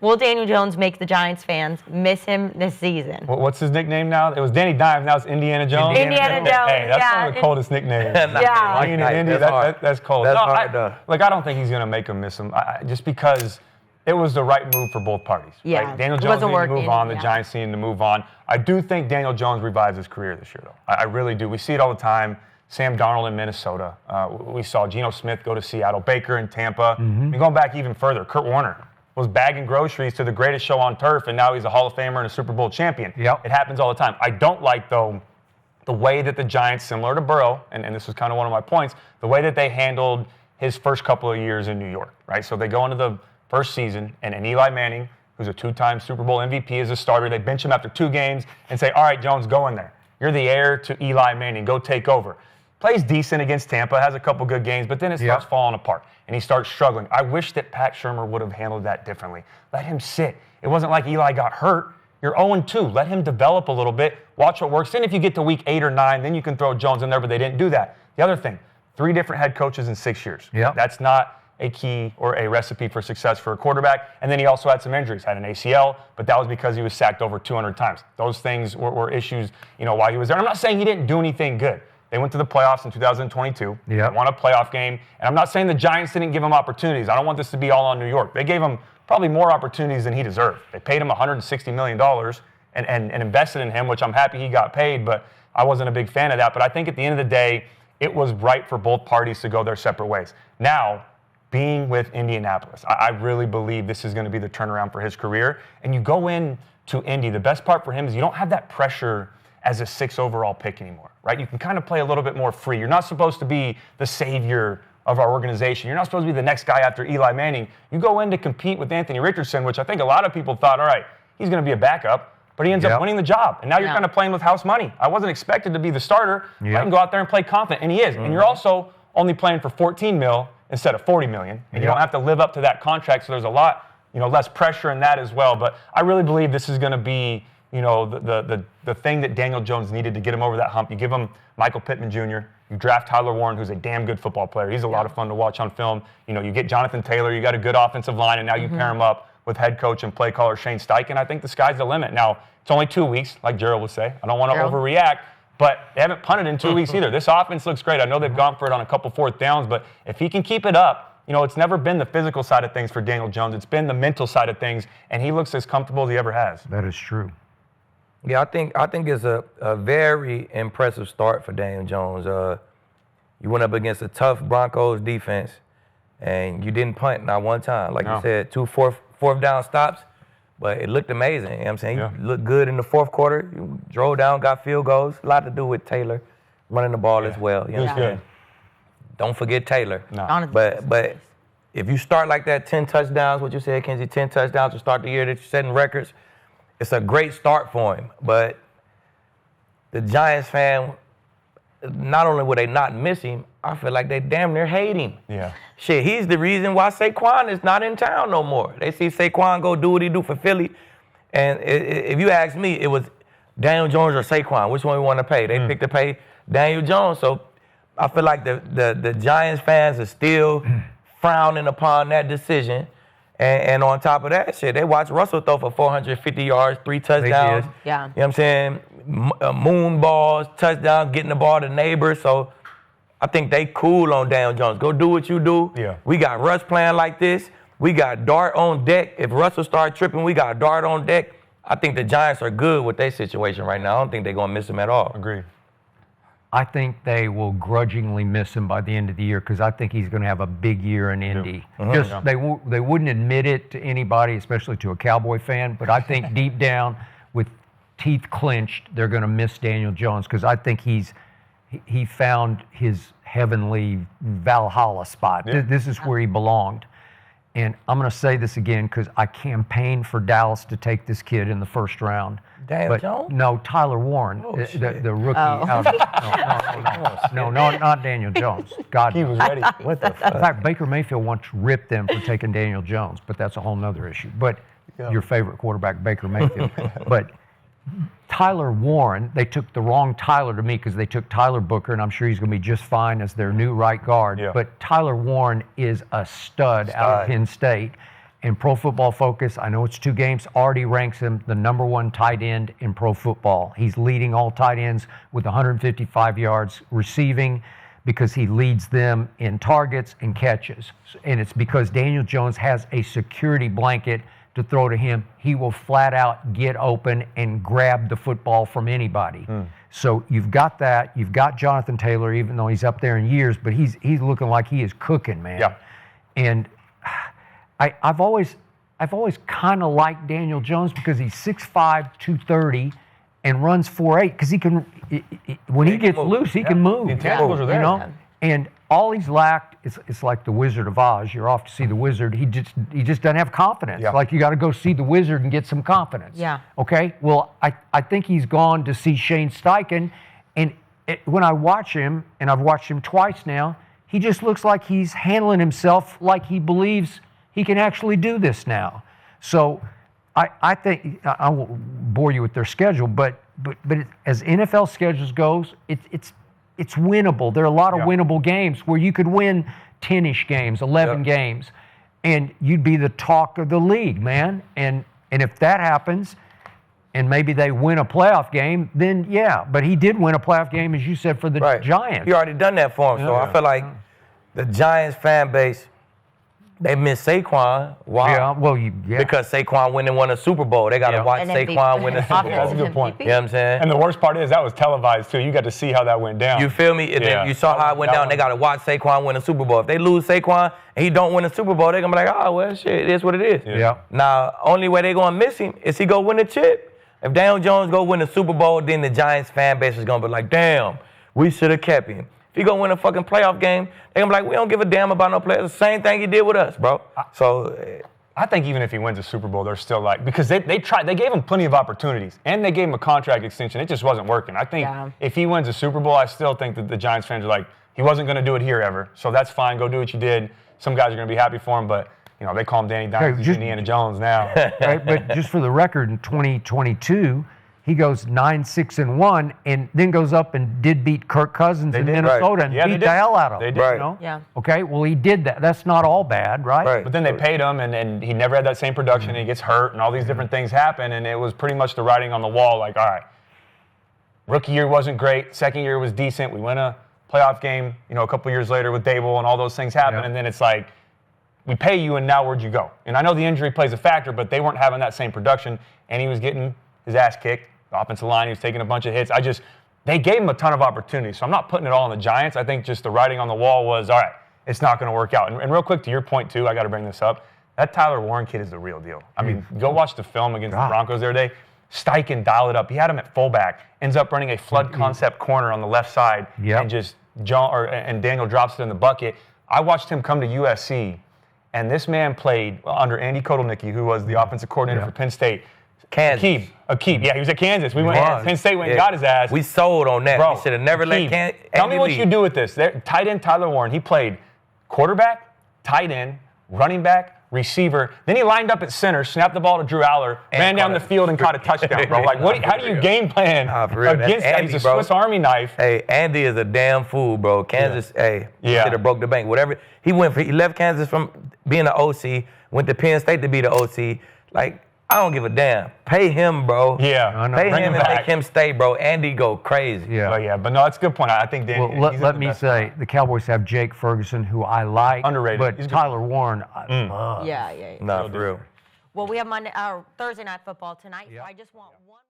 Will Daniel Jones make the Giants fans miss him this season? What's his nickname now? It was Danny Dimes. Now it's Indiana Jones. Indiana Jones. Hey, that's one of the coldest nicknames. Yeah. That's cold. That's hard. I don't think he's going to make him miss him. Just because it was the right move for both parties. Yeah. Right? Daniel Jones needed to move on. The Giants needed to move on. I do think Daniel Jones revives his career this year, though. I really do. We see it all the time. Sam Darnold in Minnesota. We saw Geno Smith go to Seattle. Baker in Tampa. And going back even further, Kurt Warner was bagging groceries to the greatest show on turf, and now he's a Hall of Famer and a Super Bowl champion. Yep. It happens all the time. I don't like, though, the way that the Giants, similar to Burrow, and this was kind of one of my points, the way that they handled his first couple of years in New York, right? So they go into the first season, and Eli Manning, who's a two-time Super Bowl MVP, is a starter. They bench him after 2 games and say, all right, Jones, go in there. You're the heir to Eli Manning. Go take over. Plays decent against Tampa, has a couple good games, but then it starts falling apart, and he starts struggling. I wish that Pat Shurmur would have handled that differently. Let him sit. It wasn't like Eli got hurt. You're 0-2. Let him develop a little bit. Watch what works. Then if you get to week 8 or 9, then you can throw Jones in there, but they didn't do that. The other thing, 3 different head coaches in 6 years. Yep. That's not a key or a recipe for success for a quarterback. And then he also had some injuries, had an ACL, but that was because he was sacked over 200 times. Those things were issues, while he was there. I'm not saying he didn't do anything good. They went to the playoffs in 2022. They won a playoff game. And I'm not saying the Giants didn't give him opportunities. I don't want this to be all on New York. They gave him probably more opportunities than he deserved. They paid him $160 million and invested in him, which I'm happy he got paid, but I wasn't a big fan of that. But I think at the end of the day, it was right for both parties to go their separate ways. Now, being with Indianapolis, I really believe this is going to be the turnaround for his career. And you go in to Indy, the best part for him is you don't have that pressure as a 6 overall pick anymore, right? You can kind of play a little bit more free. You're not supposed to be the savior of our organization. You're not supposed to be the next guy after Eli Manning. You go in to compete with Anthony Richardson, which I think a lot of people thought, all right, he's going to be a backup, but he ends up winning the job. And now you're kind of playing with house money. I wasn't expected to be the starter. I can go out there and play confident, and he is. And you're also only playing for $14 million instead of $40 million, and you don't have to live up to that contract, so there's a lot, less pressure in that as well. But I really believe this is going to be the thing that Daniel Jones needed to get him over that hump. You give him Michael Pittman Jr., you draft Tyler Warren, who's a damn good football player. He's a lot of fun to watch on film. You get Jonathan Taylor, you got a good offensive line, and now you pair him up with head coach and play caller Shane Steichen. I think the sky's the limit. Now, it's only 2 weeks, like Gerald would say. I don't want to overreact, but they haven't punted in 2 weeks either. This offense looks great. I know they've gone for it on a couple 4th downs, but if he can keep it up, it's never been the physical side of things for Daniel Jones. It's been the mental side of things, and he looks as comfortable as he ever has. That is true. Yeah, I think it's a very impressive start for Daniel Jones. You went up against a tough Broncos defense, and you didn't punt not one time. Like you said, 2 fourth down stops, but it looked amazing. You know what I'm saying? You looked good in the 4th quarter. You drove down, got field goals. A lot to do with Taylor running the ball as well. You know what I'm saying? Don't forget Taylor. No. But if you start like that, 10 touchdowns, what you said, Kenzie, 10 touchdowns to start the year that you're setting records, it's a great start for him. But the Giants fan, not only would they not miss him, I feel like they damn near hate him. Yeah. Shit, he's the reason why Saquon is not in town no more. They see Saquon go do what he do for Philly. And if you ask me, it was Daniel Jones or Saquon. Which one we want to pay? They picked to pay Daniel Jones. So I feel like the Giants fans are still frowning upon that decision. And on top of that shit, they watched Russell throw for 450 yards, 3 touchdowns. Yeah. You know what I'm saying? Moon balls, touchdowns, getting the ball to neighbors. So I think they cool on Daniel Jones. Go do what you do. Yeah. We got Russ playing like this. We got Dart on deck. If Russell start tripping, we got Dart on deck. I think the Giants are good with their situation right now. I don't think they're going to miss him at all. Agreed. I think they will grudgingly miss him by the end of the year because I think he's going to have a big year in Indy. They wouldn't admit it to anybody, especially to a Cowboy fan, but I think deep down, with teeth clenched, they're going to miss Daniel Jones because I think he found his heavenly Valhalla spot. Yeah. This is where he belonged. And I'm going to say this again because I campaigned for Dallas to take this kid in the 1st round. Daniel Jones? No, Tyler Warren, the rookie. No, not Daniel Jones. God, He was ready. What the in fuck? fact, Baker Mayfield once ripped them for taking Daniel Jones, but that's a whole nother issue. But your favorite quarterback, Baker Mayfield. But Tyler Warren, they took the wrong Tyler to me because they took Tyler Booker, and I'm sure he's going to be just fine as their new right guard. Yeah. But Tyler Warren is a stud out of Penn State. And Pro Football Focus, I know it's 2 games, already ranks him the #1 tight end in pro football. He's leading all tight ends with 155 yards receiving because he leads them in targets and catches. And it's because Daniel Jones has a security blanket to throw to him. He will flat out get open and grab the football from anybody. So you've got that. You've got Jonathan Taylor, even though he's up there in years, but he's looking like he is cooking, man. Yeah. And I've always kind of liked Daniel Jones because he's 6'5", 230, and runs 4'8", because he can. When he gets loose, he can move. The intangibles are there. You know, and all he's lacked it's like the Wizard of Oz. You're off to see the wizard. He just doesn't have confidence. Yeah. Like you got to go see the wizard and get some confidence. Yeah. Okay. Well, I think he's gone to see Shane Steichen, and when I watch him, and I've watched him twice now, he just looks like he's handling himself like he believes he can actually do this now. So I think I won't bore you with their schedule, but as NFL schedules goes, it's winnable. There are a lot of winnable games where you could win 10-ish games, 11 games, and you'd be the talk of the league, man. And if that happens, and maybe they win a playoff game, then yeah. But he did win a playoff game, as you said, for the Giants. He already done that for him. So I feel like the Giants fan base, they miss Saquon. Why? Yeah, well, because Saquon won a Super Bowl. They got to watch Saquon win a Super Bowl. That's a good point. You know what I'm saying? And the worst part is that was televised too. You got to see how that went down. You feel me? And then you saw how it went down. They got to watch Saquon win a Super Bowl. If they lose Saquon and he don't win a Super Bowl, they're going to be like, oh, well, shit, it is what it is. Yeah. Now, only way they're going to miss him is he go win a chip. If Daniel Jones go win a Super Bowl, then the Giants fan base is going to be like, damn, we should have kept him. If he gonna win a fucking playoff game, they're gonna be like, we don't give a damn about no players. The same thing he did with us, bro. So I think even if he wins a Super Bowl, they're still like, because they gave him plenty of opportunities, and they gave him a contract extension. It just wasn't working. I think if he wins a Super Bowl, I still think that the Giants fans are like, he wasn't gonna do it here ever. So that's fine. Go do what you did. Some guys are gonna be happy for him, but they call him Danny Dimes. He's Indiana Jones now. Right, but just for the record, in 2022. He goes 9-6-1, and then goes up and did beat Kirk Cousins in Minnesota and beat the hell out of him. They did. Yeah. Okay, well, he did that. That's not all bad, right? But then they paid him, and he never had that same production, and he gets hurt, and all these different things happen, and it was pretty much the writing on the wall, like, all right, rookie year wasn't great, second year was decent, we win a playoff game, a couple years later with Dable, and all those things happen, and then it's like, we pay you, and now where'd you go? And I know the injury plays a factor, but they weren't having that same production, and he was getting his ass kicked. The offensive line, he was taking a bunch of hits. They gave him a ton of opportunities, so I'm not putting it all on the Giants. I think just the writing on the wall was, all right, it's not going to work out. And real quick, to your point, too, I got to bring this up. That Tyler Warren kid is the real deal. I mean, go watch the film against the Broncos the other day. Steichen dialed it up. He had him at fullback, ends up running a flood concept corner on the left side, and and Daniel drops it in the bucket. I watched him come to USC, and this man played under Andy Kotelnicki, who was the offensive coordinator for Penn State. Kansas. Akib. Yeah, he was at Kansas. Penn State went and got his ass. We sold on that. Bro, we should have never let Kansas. Tell me what you do with this. Tight end Tyler Warren, he played quarterback, tight end, running back, receiver. Then he lined up at center, snapped the ball to Drew Aller, ran down the field and caught a touchdown, bro. Like, how do you game plan against that? He's a Swiss Army knife. Hey, Andy is a damn fool, bro. Kansas, he should have broke the bank. Whatever. He left Kansas from being an OC, went to Penn State to be the OC. Like, I don't give a damn. Pay him, bro. Yeah. Pay him and make him stay, bro. Andy go crazy. Yeah. But no, that's a good point. I think Danny. Well, let me say, the Cowboys have Jake Ferguson, who I like. Underrated. But Tyler Warren, I love. Yeah. Nah, for real. Well, we have Thursday Night Football tonight, so I just want one.